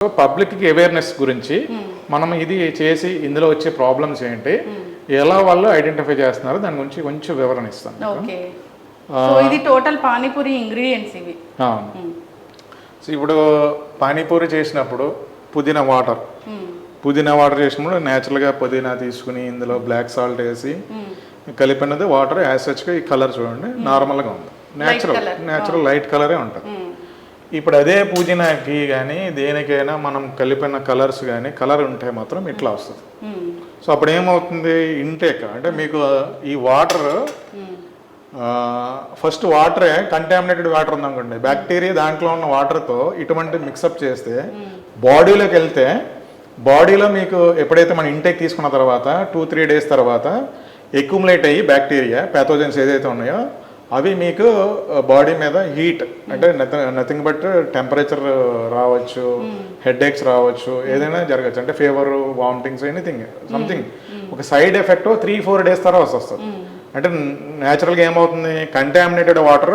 పబ్లిక్కి అవేర్నెస్ గురించి మనం ఇది చేసి ఇందులో వచ్చే ప్రాబ్లమ్స్ ఏంటి, ఎలా వాళ్ళు ఐడెంటిఫై చేస్తున్నారు దాని గురించి కొంచెం వివరణ ఇస్తాను. ఓకే, సో ఇది టోటల్ పానీపూరి ఇంగ్రీడియంట్స్ ఇవి. సో ఇప్పుడు పానీపూరి చేసినప్పుడు పుదీనా వాటర్ చేసినప్పుడు న్యాచురల్గా పుదీనా తీసుకుని ఇందులో బ్లాక్ సాల్ట్ వేసి కలిపినది వాటర్ యాజ్ సచ్గా ఈ కలర్ చూడండి నార్మల్గా ఉంది, న్యాచురల్ లైట్ కలరే ఉంటుంది. ఇప్పుడు అదే పుదీనాకి కానీ దేనికైనా మనం కలిపిన కలర్స్ కానీ కలర్ ఉంటే మాత్రం ఇట్లా వస్తుంది. సో అప్పుడు ఏమవుతుంది, ఇంటేక్ అంటే మీకు ఈ వాటర్ ఫస్ట్ వాటరే కంటామినేటెడ్ వాటర్ ఉందనుకోండి, బ్యాక్టీరియా దాంట్లో ఉన్న వాటర్తో ఇటువంటి మిక్సప్ చేస్తే బాడీలోకి వెళ్తే బాడీలో మీకు ఎప్పుడైతే మనం ఇంటేక్ తీసుకున్న తర్వాత 2-3 days తర్వాత ఎక్యుములేట్ అయ్యి బ్యాక్టీరియా ప్యాథోజన్స్ ఏదైతే ఉన్నాయో అవి మీకు బాడీ మీద హీట్ అంటే నథింగ్ బట్ టెంపరేచర్ రావచ్చు, హెడేక్స్ రావచ్చు, ఏదైనా జరగచ్చు, అంటే ఫీవర్, వామిటింగ్స్, ఎనీథింగ్ సంథింగ్ ఒక సైడ్ ఎఫెక్ట్ 3-4 days తర్వాత వస్తుంది. అంటే న్యాచురల్గా ఏమవుతుంది, కంటామినేటెడ్ వాటర్